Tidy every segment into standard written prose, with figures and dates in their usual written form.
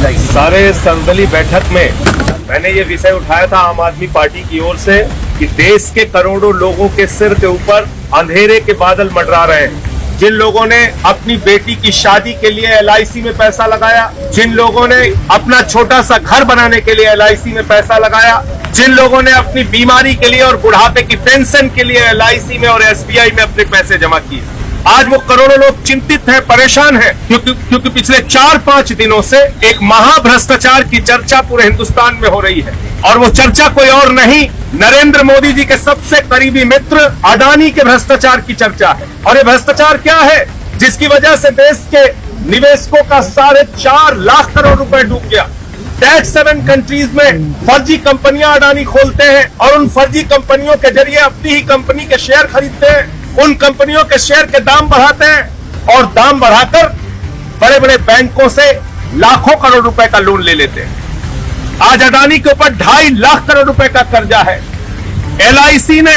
सारे सर्वदलीय बैठक में मैंने ये विषय उठाया था आम आदमी पार्टी की ओर से कि देश के करोड़ों लोगों के सिर के ऊपर अंधेरे के बादल मंडरा रहे हैं। जिन लोगों ने अपनी बेटी की शादी के लिए LIC में पैसा लगाया, जिन लोगों ने अपना छोटा सा घर बनाने के लिए LIC में पैसा लगाया, जिन लोगों ने अपनी बीमारी के लिए और बुढ़ापे की पेंशन के लिए LIC में और SBI में अपने पैसे जमा किए, आज वो करोड़ों लोग चिंतित हैं, परेशान हैं, क्योंकि पिछले 4-5 दिनों से एक महाभ्रष्टाचार की चर्चा पूरे हिंदुस्तान में हो रही है। और वो चर्चा कोई और नहीं, नरेंद्र मोदी जी के सबसे करीबी मित्र अडानी के भ्रष्टाचार की चर्चा है। और ये भ्रष्टाचार क्या है जिसकी वजह से देश के निवेशकों का 4.5 लाख करोड़ रुपए डूब गया। टैक्स हेवन कंट्रीज में फर्जी कंपनियां अडानी खोलते हैं और उन फर्जी कंपनियों के जरिए अपनी ही कंपनी के शेयर खरीदते हैं, उन कंपनियों के शेयर के दाम बढ़ाते हैं और दाम बढ़ाकर बड़े बड़े बैंकों से लाखों करोड़ रुपए का लोन ले लेते हैं। आज अडानी के ऊपर 2.5 लाख करोड़ रुपए का कर्जा है। LIC ने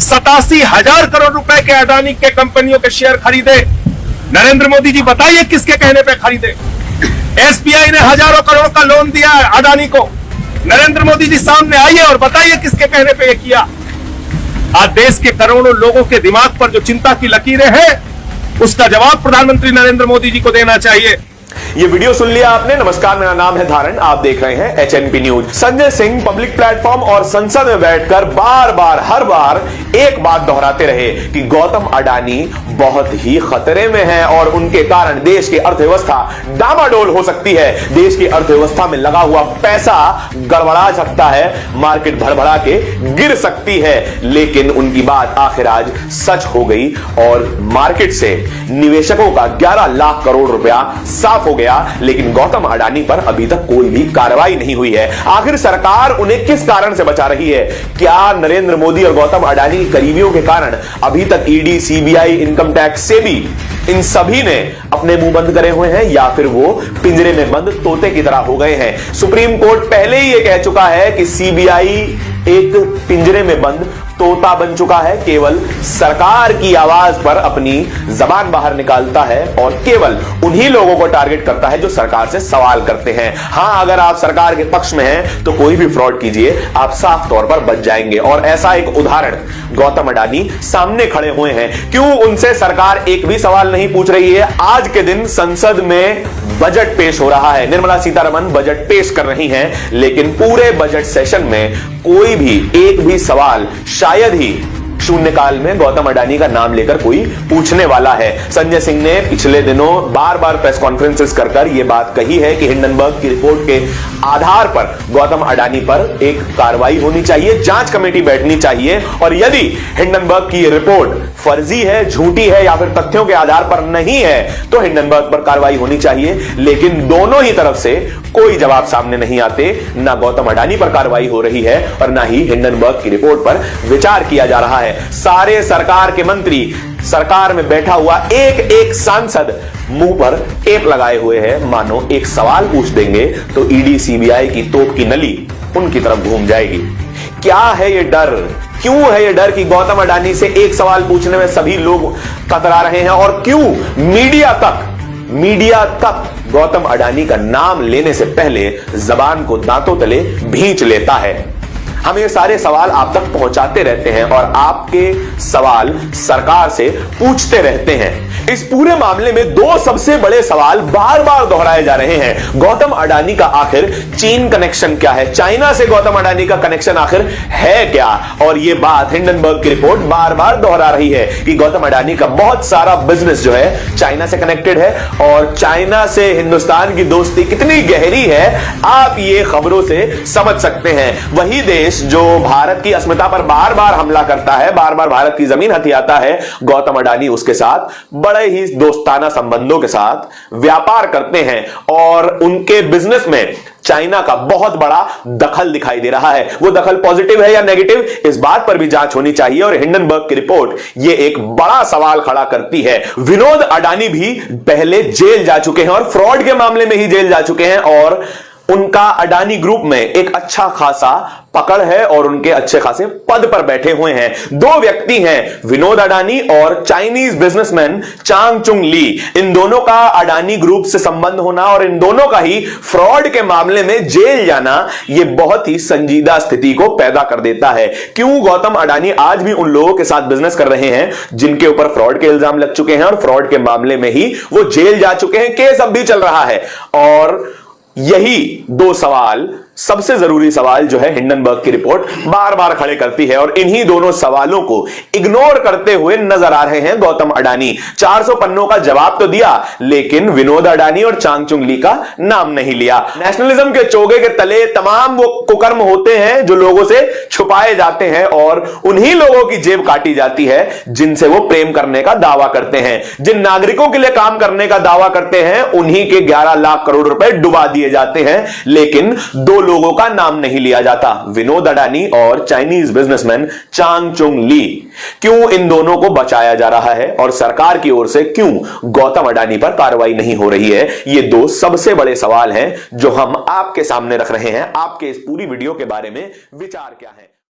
87,000 करोड़ रुपए के अडानी के कंपनियों के शेयर खरीदे। नरेंद्र मोदी जी बताइए किसके कहने पे खरीदे। SBI ने हजारों करोड़ का लोन दिया है अडानी को। नरेंद्र मोदी जी सामने आइए और बताइए किसके कहने पे ये किया। आज देश के करोड़ों लोगों के दिमाग पर जो चिंता की लकीरें हैं, उसका जवाब प्रधानमंत्री नरेंद्र मोदी जी को देना चाहिए। ये वीडियो सुन लिया आपने। नमस्कार, मेरा नाम है धारण, आप देख रहे हैं HNP news. Sanjay Singh public platform और संसद में बैठकर बार बार हर बार एक बात दोहराते रहे कि गौतम अडानी बहुत ही खतरे में है और उनके कारण देश की अर्थव्यवस्था डामाडोल हो सकती है। देश की अर्थव्यवस्था में लगा हुआ पैसा गड़बड़ा सकता है, मार्केट भड़बड़ा के गिर सकती है। लेकिन उनकी बात आखिर आज सच हो गई और मार्केट से निवेशकों का 11 लाख करोड़ रुपया साफ हो गया। लेकिन गौतम अडानी पर अभी तक कोई भी कार्रवाई नहीं हुई है। आखिर सरकार उन्हें किस कारण से बचा रही है? क्या नरेंद्र मोदी और गौतम अडानी के करीबियों के कारण अभी तक ED, CBI, इनकम टैक्स से भी इन सभी ने अपने मुंह बंद करे हुए हैं या फिर वो पिंजरे में बंद तोते की तरह हो गए हैं? सुप्रीम कोर्ट पहले ही ये कह चुका है कि CBI एक पिंजरे में बंद तोता बन चुका है, केवल सरकार की आवाज पर अपनी जबान बाहर निकालता है और केवल उन्हीं लोगों को टारगेट करता है जो सरकार से सवाल करते हैं। हां, अगर आप सरकार के पक्ष में हैं तो कोई भी फ्रॉड कीजिए, आप साफ तौर पर बच जाएंगे। और ऐसा एक उदाहरण गौतम अडानी सामने खड़े हुए हैं। क्यों उनसे सरकार एक भी सवाल नहीं पूछ रही है? आज के दिन संसद में बजट पेश हो रहा है, निर्मला सीतारमण बजट पेश कर रही हैं, लेकिन पूरे बजट सेशन में कोई भी एक भी सवाल शायद ही शून्यकाल में गौतम अडानी का नाम लेकर कोई पूछने वाला है। संजय सिंह ने पिछले दिनों बार बार प्रेस कॉन्फ्रेंसेस कर यह बात कही है कि हिंडनबर्ग की रिपोर्ट के आधार पर गौतम अडानी पर एक कार्रवाई होनी चाहिए, जांच कमेटी बैठनी चाहिए और यदि हिंडनबर्ग की रिपोर्ट फर्जी है, झूठी है या फिर तथ्यों के आधार पर नहीं है तो हिंडनबर्ग पर कार्रवाई होनी चाहिए। लेकिन दोनों ही तरफ से कोई जवाब सामने नहीं आते। ना गौतम अडानी पर कार्रवाई हो रही है और ना ही हिंडनबर्ग की रिपोर्ट पर विचार किया जा रहा है। सारे सरकार के मंत्री, सरकार में बैठा हुआ एक एक सांसद मुंह पर टेप लगाए हुए हैं, मानो एक सवाल पूछ देंगे तो ED, CBI की तोप की नली उनकी तरफ घूम जाएगी। क्या है ये डर? क्यों है ये डर कि गौतम अडानी से एक सवाल पूछने में सभी लोग कतरा रहे हैं और क्यों मीडिया तक गौतम अडानी का नाम लेने से पहले जबान को दांतों तले भींच लेता है? हम ये सारे सवाल आप तक पहुंचाते रहते हैं और आपके सवाल सरकार से पूछते रहते हैं। इस पूरे मामले में दो सबसे बड़े सवाल बार बार दोहराए जा रहे हैं। गौतम अडानी का आखिर चीन कनेक्शन क्या है? चाइना से गौतम अडानी का कनेक्शन आखिर है क्या? और यह बात हिंडनबर्ग की रिपोर्ट बार बार दोहरा रही है कि गौतम अडानी का बहुत सारा बिजनेस जो है चाइना से कनेक्टेड है और चाइना से हिंदुस्तान की दोस्ती कितनी गहरी है आप ये खबरों से समझ सकते हैं। वही देश जो भारत की अस्मिता पर बार बार हमला करता है, बार बार भारत की जमीन हथियाता है, गौतम अडानी उसके साथ बड़े ही दोस्ताना संबंधों के साथ व्यापार करते हैं और उनके बिजनेस में चाइना का बहुत बड़ा दखल दिखाई दे रहा है। वो दखल पॉजिटिव है या नेगेटिव, इस बात पर भी जांच होनी चाहिए और हिंडनबर्ग की रिपोर्ट ये एक बड़ा सवाल खड़ा करती है। विनोद अडानी भी पहले जेल जा चुके हैं और फ्रॉड के मामले में ही जेल जा चुके हैं और उनका अडानी ग्रुप में एक अच्छा खासा पकड़ है और उनके अच्छे खासे पद पर बैठे हुए हैं। दो व्यक्ति हैं, विनोद अडानी और चाइनीज बिजनेसमैन चांग चुंग ली। इन दोनों का अडानी ग्रुप से संबंध होना और इन दोनों का ही फ्रॉड के मामले में जेल जाना, यह बहुत ही संजीदा स्थिति को पैदा कर देता है। क्यों गौतम अडानी आज भी उन लोगों के साथ बिजनेस कर रहे हैं जिनके ऊपर फ्रॉड के इल्जाम लग चुके हैं और फ्रॉड के मामले में ही वो जेल जा चुके हैं, केस अब भी चल रहा है। और यही दो सवाल, सबसे जरूरी सवाल जो है हिंडनबर्ग की रिपोर्ट बार बार खड़े करती है और इन्हीं दोनों सवालों को इग्नोर करते हुए नजर आ रहे हैं गौतम अडानी। 400 पन्नों का जवाब तो दिया, लेकिन विनोद अडानी और चांग चुंग ली का नाम नहीं लिया। नेशनलिज्म के चोगे के तले तमाम वो कुकर्म होते हैं जो लोगों से छुपाए जाते हैं और उन्हीं लोगों की जेब काटी जाती है जिनसे वो प्रेम करने का दावा करते हैं। जिन नागरिकों के लिए काम करने का दावा करते हैं उन्हीं के 11 लाख करोड़ रुपए डुबा दिए जाते हैं, लेकिन दो लोगों का नाम नहीं लिया जाता, विनोद अडानी और चाइनीज बिजनेसमैन चांग चुंग ली। क्यों इन दोनों को बचाया जा रहा है और सरकार की ओर से क्यों गौतम अडानी पर कार्रवाई नहीं हो रही है? ये दो सबसे बड़े सवाल हैं जो हम आपके सामने रख रहे हैं। आपके इस पूरी वीडियो के बारे में विचार क्या है?